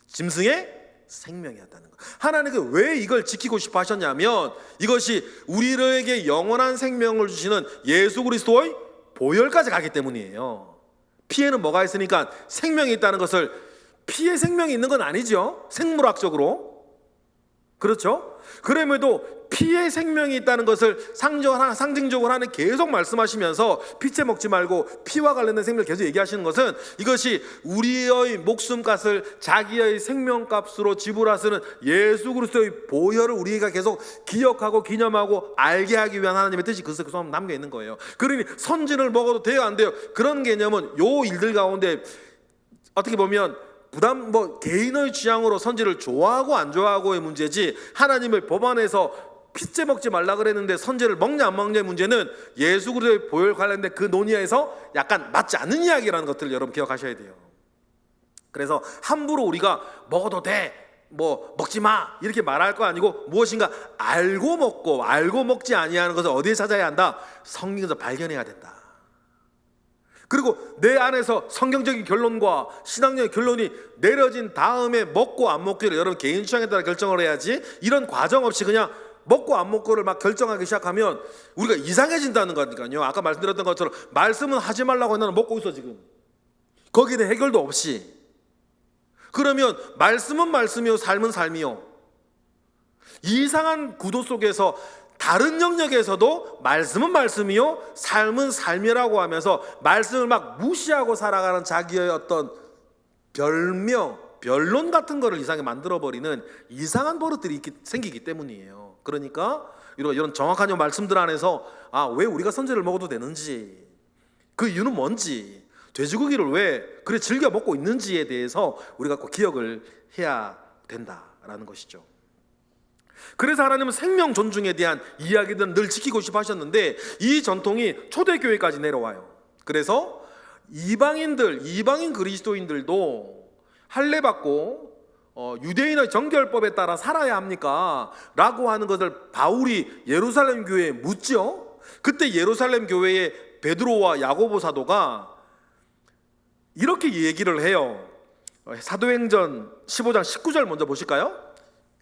짐승의 생명이었다는 것. 하나님께서 왜 이걸 지키고 싶어 하셨냐면 이것이 우리에게 영원한 생명을 주시는 예수 그리스도의 보혈까지 가기 때문이에요. 피에는 뭐가 있으니까 생명이 있다는 것을, 피에 생명이 있는 건 아니죠, 생물학적으로. 그렇죠? 그럼에도 피에 생명이 있다는 것을 상징적으로 하는 계속 말씀하시면서 피채 먹지 말고 피와 관련된 생명을 계속 얘기하시는 것은 이것이 우리의 목숨값을 자기의 생명값으로 지불하시는 예수 그리스도의 보혈을 우리가 계속 기억하고 기념하고 알게 하기 위한 하나님의 뜻이 그 속에 남겨 있는 거예요. 그러니 선진을 먹어도 돼요 안 돼요? 그런 개념은 요 일들 가운데 어떻게 보면 개인의 취향으로 선지를 좋아하고 안 좋아하고의 문제지, 하나님의 법안에서 피째 먹지 말라 그랬는데 선지를 먹냐 안 먹냐의 문제는 예수 그리스도의 보혈 관련된 그 논의에서 약간 맞지 않는 이야기라는 것들을 여러분 기억하셔야 돼요. 그래서 함부로 우리가 먹어도 돼, 먹지 마 이렇게 말할 거 아니고 무엇인가 알고 먹고 알고 먹지 아니하는 것을 어디에 찾아야 한다? 성경에서 발견해야 된다. 그리고 내 안에서 성경적인 결론과 신앙적인 결론이 내려진 다음에 먹고 안 먹기를 여러분 개인 취향에 따라 결정을 해야지, 이런 과정 없이 그냥 먹고 안 먹고를 막 결정하기 시작하면 우리가 이상해진다는 거니까요. 아까 말씀드렸던 것처럼 말씀은 하지 말라고 나는 먹고 있어 지금, 거기에 대해 해결도 없이. 그러면 말씀은 말씀이요 삶은 삶이요, 이상한 구도 속에서 다른 영역에서도 말씀은 말씀이요 삶은 삶이라고 하면서 말씀을 막 무시하고 살아가는 자기의 어떤 변론 같은 거를 이상하게 만들어버리는 이상한 버릇들이 생기기 때문이에요. 그러니까 이런 정확한 말씀들 안에서 왜 우리가 선지를 먹어도 되는지, 그 이유는 뭔지, 돼지고기를 왜 그래 즐겨 먹고 있는지에 대해서 우리가 꼭 기억을 해야 된다라는 것이죠. 그래서 하나님은 생명 존중에 대한 이야기들은 늘 지키고 싶어 하셨는데 이 전통이 초대교회까지 내려와요. 그래서 이방인 그리스도인들도 할례받고 유대인의 정결법에 따라 살아야 합니까? 라고 하는 것을 바울이 예루살렘 교회에 묻죠. 그때 예루살렘 교회의 베드로와 야고보 사도가 이렇게 얘기를 해요. 사도행전 15장 19절 먼저 보실까요?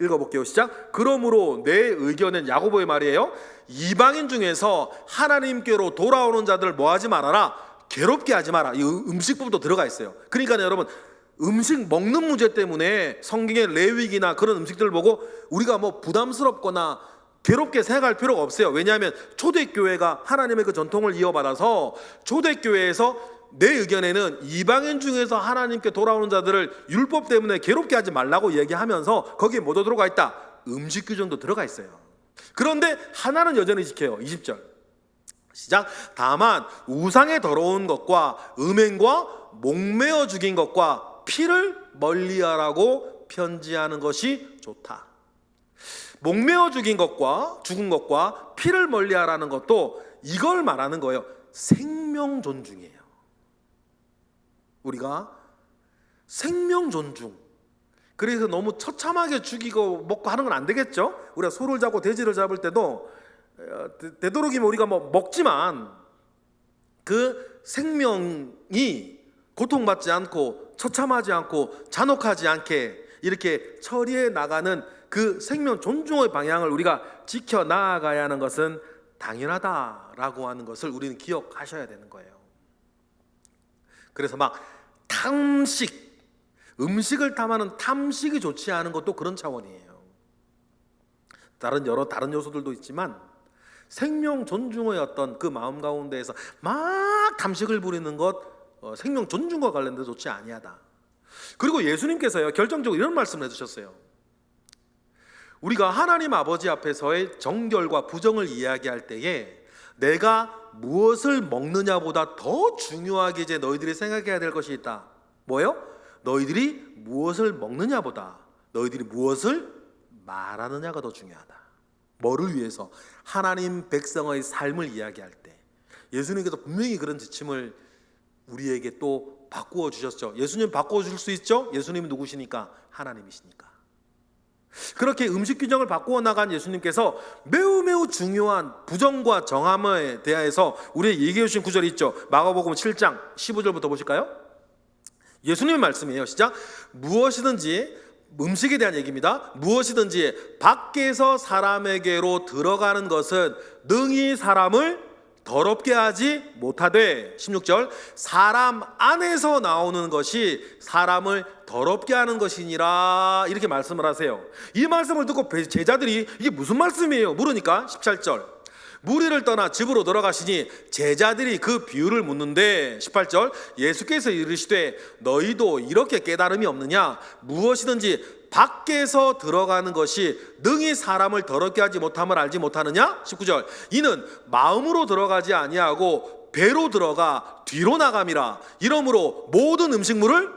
읽어볼게요. 시작. 그러므로 내 의견은, 야고보의 말이에요, 이방인 중에서 하나님께로 돌아오는 자들 뭐하지 말아라, 괴롭게 하지 마라. 이 음식부터 들어가 있어요. 그러니까 여러분 음식 먹는 문제 때문에 성경의 레위기나 그런 음식들을 보고 우리가 부담스럽거나 괴롭게 생각할 필요가 없어요. 왜냐하면 초대교회가 하나님의 그 전통을 이어받아서 초대교회에서 내 의견에는 이방인 중에서 하나님께 돌아오는 자들을 율법 때문에 괴롭게 하지 말라고 얘기하면서 거기에 뭐도 들어가 있다? 음식 규정도 들어가 있어요. 그런데 하나는 여전히 지켜요. 20절 시작. 다만 우상에 더러운 것과 음행과 목매어 죽인 것과 피를 멀리하라고 편지하는 것이 좋다. 목매어 죽은 것과 피를 멀리하라는 것도 이걸 말하는 거예요. 생명 존중이에요. 우리가 생명 존중, 그래서 너무 처참하게 죽이고 먹고 하는 건 안 되겠죠. 우리가 소를 잡고 돼지를 잡을 때도 되도록이면 우리가 먹지만 그 생명이 고통받지 않고 처참하지 않고 잔혹하지 않게 이렇게 처리해 나가는 그 생명 존중의 방향을 우리가 지켜 나아가야 하는 것은 당연하다라고 하는 것을 우리는 기억하셔야 되는 거예요. 그래서 음식을 탐하는 탐식이 좋지 않은 것도 그런 차원이에요. 다른 요소들도 있지만 생명 존중의 어떤 그 마음 가운데에서 막 탐식을 부리는 것, 생명 존중과 관련돼서 좋지 아니하다. 그리고 예수님께서요 결정적으로 이런 말씀을 해주셨어요. 우리가 하나님 아버지 앞에서의 정결과 부정을 이야기할 때에 내가 무엇을 먹느냐보다 더 중요하게 이제 너희들이 생각해야 될 것이 있다. 뭐예요? 너희들이 무엇을 먹느냐보다 너희들이 무엇을 말하느냐가 더 중요하다. 뭐를 위해서? 하나님 백성의 삶을 이야기할 때 예수님께서 분명히 그런 지침을 우리에게 또 바꾸어 주셨죠. 예수님 바꾸어 줄 수 있죠? 예수님은 누구시니까? 하나님이시니까. 그렇게 음식 규정을 바꾸어 나간 예수님께서 매우 중요한 부정과 정함에 대하여서 우리에게 얘기해 주신 구절이 있죠. 마가복음 7장 15절부터 보실까요? 예수님의 말씀이에요. 시작. 무엇이든지, 음식에 대한 얘기입니다. 무엇이든지 밖에서 사람에게로 들어가는 것은 능히 사람을 더럽게 하지 못하되, 16절, 사람 안에서 나오는 것이 사람을 더럽게 하는 것이니라, 이렇게 말씀을 하세요. 이 말씀을 듣고 제자들이 이게 무슨 말씀이에요? 물으니까 17절, 무리를 떠나 집으로 돌아가시니 제자들이 그 비유를 묻는데, 18절, 예수께서 이르시되 너희도 이렇게 깨달음이 없느냐? 무엇이든지 밖에서 들어가는 것이 능히 사람을 더럽게 하지 못함을 알지 못하느냐? 19절, 이는 마음으로 들어가지 아니하고 배로 들어가 뒤로 나감이라. 이러므로 모든 음식물을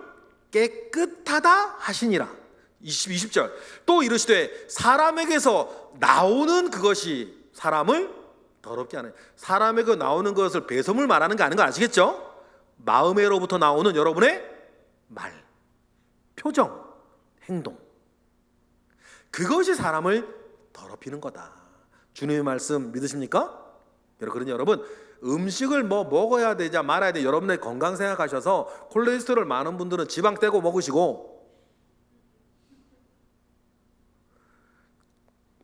깨끗하다 하시니라. 20절, 또 이르시되 사람에게서 나오는 그것이 사람을 더럽게 하는, 사람에게 나오는 것을 배설물 말하는 게 아닌 거 아시겠죠? 마음에로부터 나오는 여러분의 말, 표정, 행동, 그것이 사람을 더럽히는 거다. 주님의 말씀 믿으십니까? 그러니 여러분, 음식을 뭐 먹어야 되냐 말아야 돼, 여러분의 건강 생각하셔서 콜레스테롤 많은 분들은 지방 떼고 먹으시고,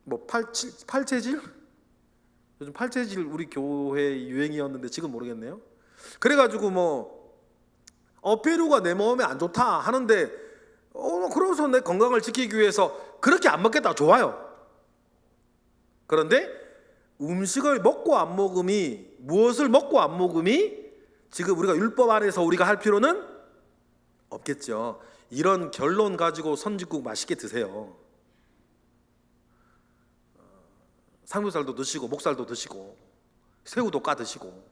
뭐 팔체질? 요즘 팔체질 우리 교회 유행이었는데 지금 모르겠네요. 그래가지고 뭐 폐류가 내 몸에 안 좋다 하는데 그러면서 내 건강을 지키기 위해서 그렇게 안 먹겠다, 좋아요. 그런데 음식을 먹고 안 먹음이, 무엇을 먹고 안 먹음이 지금 우리가 율법 안에서 우리가 할 필요는 없겠죠. 이런 결론 가지고 선짓국 맛있게 드세요. 삼겹살도 드시고 목살도 드시고 새우도 까 드시고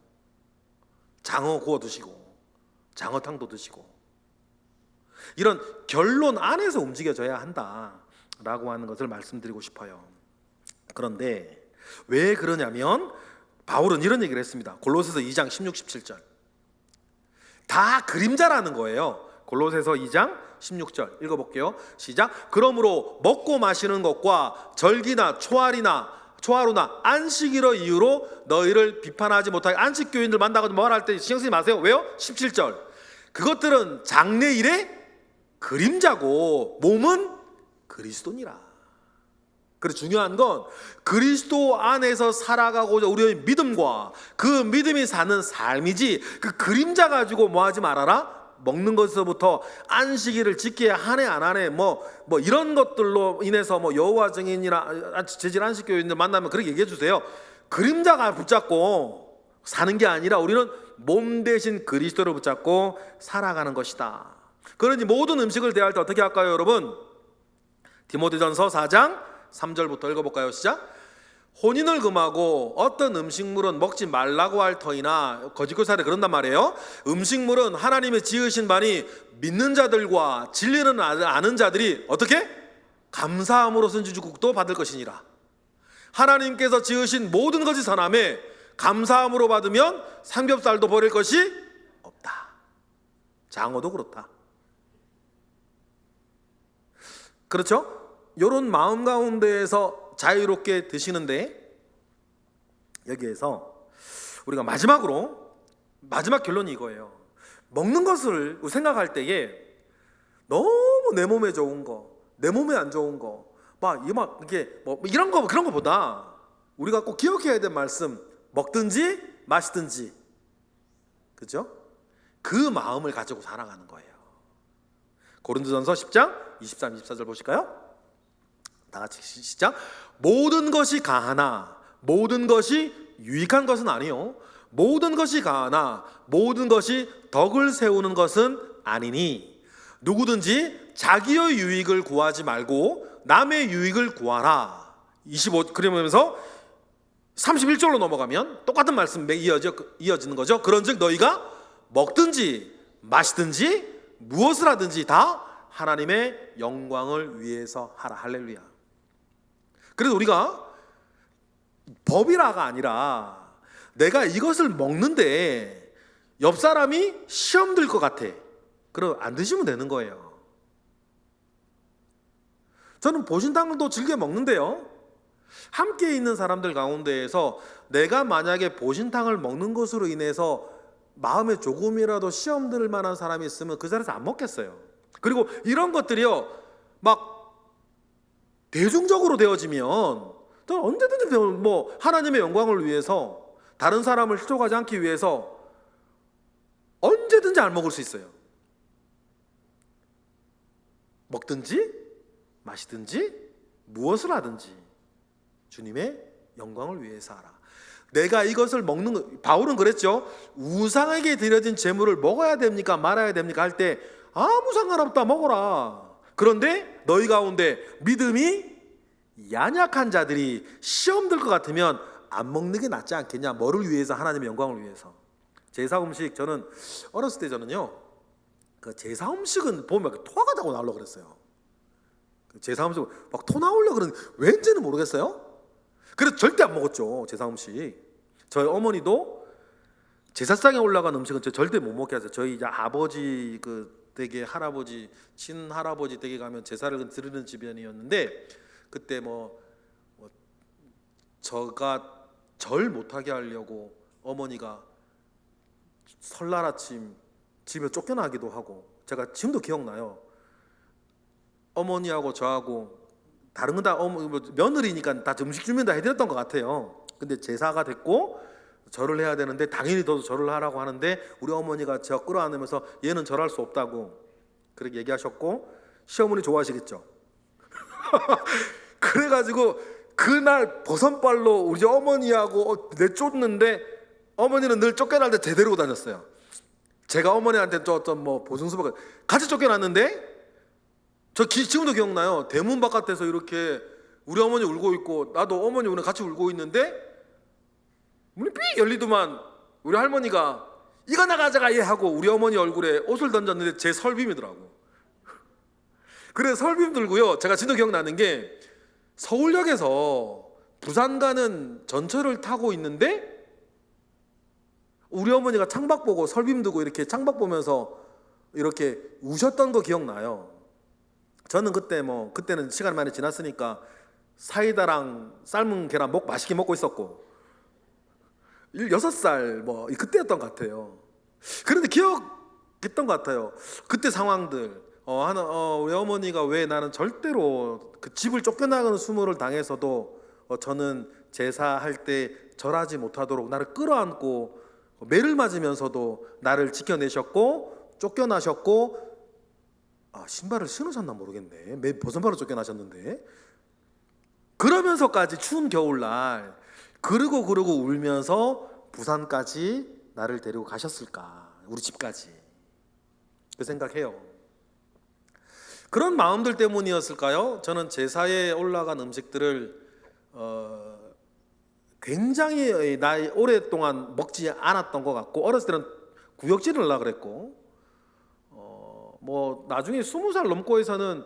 장어 구워 드시고 장어탕도 드시고, 이런 결론 안에서 움직여져야 한다라고 하는 것을 말씀드리고 싶어요. 그런데 왜 그러냐면 바울은 이런 얘기를 했습니다. 골로새서 2장 16, 17절, 다 그림자라는 거예요. 골로새서 2장 16절 읽어볼게요. 시작. 그러므로 먹고 마시는 것과 절기나 초하루나 안식일의 이유로 너희를 비판하지 못하게, 안식교인들 만나고 말할 때 신경 쓰지 마세요. 왜요? 17절, 그것들은 장래일의 그림자고 몸은 그리스도니라. 그래서 중요한 건 그리스도 안에서 살아가고자 우리의 믿음과 그 믿음이 사는 삶이지, 그 그림자 가지고 뭐 하지 말아라. 먹는 것에서부터 안식일을 지켜야 하네 안 하네 뭐 이런 것들로 인해서 뭐 여호와 증인이나 재질 안식교인들 만나면 그렇게 얘기해 주세요. 그림자가 붙잡고 사는 게 아니라 우리는 몸 대신 그리스도를 붙잡고 살아가는 것이다. 그러니 모든 음식을 대할 때 어떻게 할까요, 여러분? 디모데전서 4장 3절부터 읽어볼까요? 시작. 혼인을 금하고 어떤 음식물은 먹지 말라고 할 터이나, 거짓교사를 그런단 말이에요. 음식물은 하나님의 지으신 바니 믿는 자들과 진리는 아는 자들이 어떻게? 감사함으로 선지주국도 받을 것이니라. 하나님께서 지으신 모든 것이 선함에 감사함으로 받으면 삼겹살도 버릴 것이 없다. 장어도 그렇다. 그렇죠? 이런 마음 가운데에서 자유롭게 드시는데, 여기에서 우리가 마지막 결론이 이거예요. 먹는 것을 생각할 때에 너무 내 몸에 좋은 거, 내 몸에 안 좋은 거, 이게 이런 거 그런 거보다 우리가 꼭 기억해야 될 말씀, 먹든지 마시든지, 그죠? 그 마음을 가지고 살아가는 거예요. 고린도전서 10장 23, 24절 보실까요? 다 같이 시작. 모든 것이 가하나 모든 것이 유익한 것은 아니요, 모든 것이 가하나 모든 것이 덕을 세우는 것은 아니니 누구든지 자기의 유익을 구하지 말고 남의 유익을 구하라. 25, 그러면서 31절로 넘어가면 똑같은 말씀 이어지는 거죠. 그런즉 너희가 먹든지 마시든지 무엇을 하든지 다 하나님의 영광을 위해서 하라. 할렐루야. 그래서 우리가 법이라가 아니라 내가 이것을 먹는데 옆 사람이 시험 들 것 같아. 그럼 안 드시면 되는 거예요. 저는 보신탕도 즐겨 먹는데요, 함께 있는 사람들 가운데에서 내가 만약에 보신탕을 먹는 것으로 인해서 마음에 조금이라도 시험 들 만한 사람이 있으면 그 자리에서 안 먹겠어요. 그리고 이런 것들이요 막 대중적으로 되어지면 저는 언제든지 뭐 하나님의 영광을 위해서, 다른 사람을 실족하지 않기 위해서 언제든지 안 먹을 수 있어요. 먹든지 마시든지 무엇을 하든지 주님의 영광을 위해서 하라. 내가 이것을 먹는 거, 바울은 그랬죠. 우상에게 드려진 제물을 먹어야 됩니까 말아야 됩니까 할 때 아무 상관없다, 먹어라. 그런데 너희 가운데 믿음이 연약한 자들이 시험 들 것 같으면 안 먹는 게 낫지 않겠냐. 뭐를 위해서? 하나님의 영광을 위해서. 제사 음식, 저는 어렸을 때 저는요 그 제사 음식은 보면 토가 나고 나오려고 그랬어요. 제사 음식 막 토 나오려고 그러는데 왠지는 모르겠어요. 그래서 절대 안 먹었죠, 제사 음식. 저희 어머니도 제사상에 올라간 음식은 절대 못 먹게 하세요. 저희 이제 아버지 그 댁에 할아버지, 친할아버지 댁에 가면 제사를 드리는 집안이었는데, 그때 저가 절 못하게 하려고 어머니가 설날 아침 집에 쫓겨나기도 하고, 제가 지금도 기억나요. 어머니하고 저하고 다른 건 다 며느리니까 다 음식 준비는 다 해드렸던 것 같아요. 근데 제사가 됐고 절을 해야 되는데 당연히 저도 절을 하라고 하는데 우리 어머니가 제가 끌어안으면서 얘는 절할 수 없다고 그렇게 얘기하셨고, 시어머니 좋아하시겠죠. 그래가지고 그날 버선발로 우리 어머니하고 내쫓는데, 어머니는 늘 쫓겨날 때 데리고 다녔어요. 제가 어머니한테 좀 보증수박 같이 쫓겨났는데, 저 지금도 기억나요. 대문 바깥에서 이렇게 우리 어머니 울고 있고 나도 어머니 오늘 같이 울고 있는데 문이 삑 열리더만 우리 할머니가 이거 나 가져가 얘 하고 우리 어머니 얼굴에 옷을 던졌는데 제 설빔이더라고. 그래 설빔 들고요, 제가 진짜 기억나는 게 서울역에서 부산 가는 전철을 타고 있는데 우리 어머니가 창밖 보고 설빔 들고 이렇게 창밖 보면서 이렇게 우셨던 거 기억나요. 저는 그때는 시간이 많이 지났으니까 사이다랑 삶은 계란 맛있게 먹고 있었고 6살 그때였던 것 같아요. 그런데 기억했던 것 같아요. 그때 상황들. 우리 어머니가 왜 나는 절대로 그 집을 쫓겨나가는 수모를 당해서도 저는 제사할 때 절하지 못하도록 나를 끌어안고 매를 맞으면서도 나를 지켜내셨고 쫓겨나셨고, 신발을 신으셨나 모르겠네. 버선발로 쫓겨나셨는데, 그러면서까지 추운 겨울날 그러고 울면서 부산까지 나를 데리고 가셨을까, 우리 집까지. 그 생각해요. 그런 마음들 때문이었을까요? 저는 제사에 올라간 음식들을 굉장히 오랫동안 먹지 않았던 것 같고, 어렸을 때는 구역질을 하려고 그랬고, 나중에 20살 넘고 해서는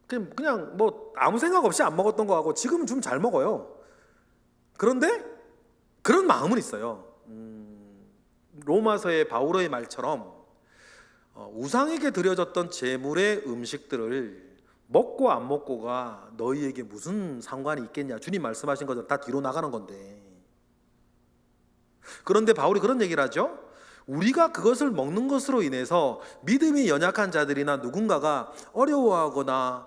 그냥 아무 생각 없이 안 먹었던 거 같고, 지금은 좀 잘 먹어요. 그런데 그런 마음은 있어요. 로마서의 바울의 말처럼 우상에게 드려졌던 제물의 음식들을 먹고 안 먹고가 너희에게 무슨 상관이 있겠냐. 주님 말씀하신 것은 다 뒤로 나가는 건데. 그런데 바울이 그런 얘기를 하죠. 우리가 그것을 먹는 것으로 인해서 믿음이 연약한 자들이나 누군가가 어려워하거나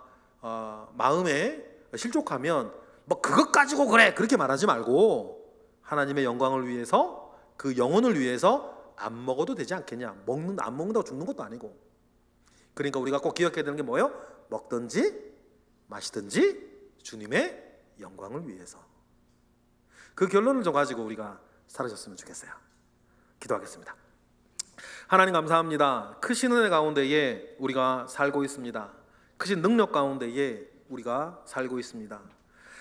마음에 실족하면 그것 가지고 그래 그렇게 말하지 말고 하나님의 영광을 위해서, 그 영혼을 위해서 안 먹어도 되지 않겠냐. 안 먹는다고 죽는 것도 아니고. 그러니까 우리가 꼭 기억해야 되는 게 뭐예요? 먹든지 마시든지 주님의 영광을 위해서. 그 결론을 좀 가지고 우리가 살아셨으면 좋겠어요. 기도하겠습니다. 하나님 감사합니다. 크신 은혜 가운데에 우리가 살고 있습니다. 크신 능력 가운데에 우리가 살고 있습니다.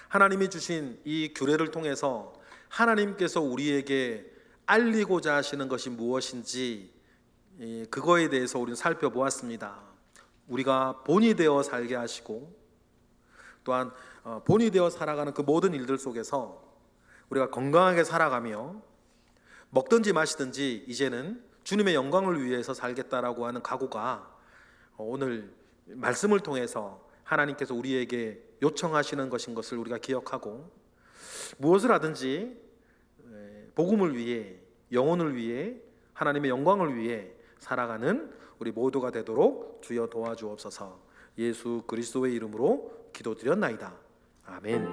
하나님이 주신 이 규례를 통해서 하나님께서 우리에게 알리고자 하시는 것이 무엇인지 그거에 대해서 우리는 살펴보았습니다. 우리가 본이 되어 살게 하시고 또한 본이 되어 살아가는 그 모든 일들 속에서 우리가 건강하게 살아가며 먹든지 마시든지 이제는 주님의 영광을 위해서 살겠다라고 하는 각오가 오늘 말씀을 통해서 하나님께서 우리에게 요청하시는 것인 것을 우리가 기억하고 무엇을 하든지 복음을 위해, 영혼을 위해, 하나님의 영광을 위해 살아가는 우리 모두가 되도록 주여 도와주옵소서. 예수 그리스도의 이름으로 기도드렸나이다. 아멘.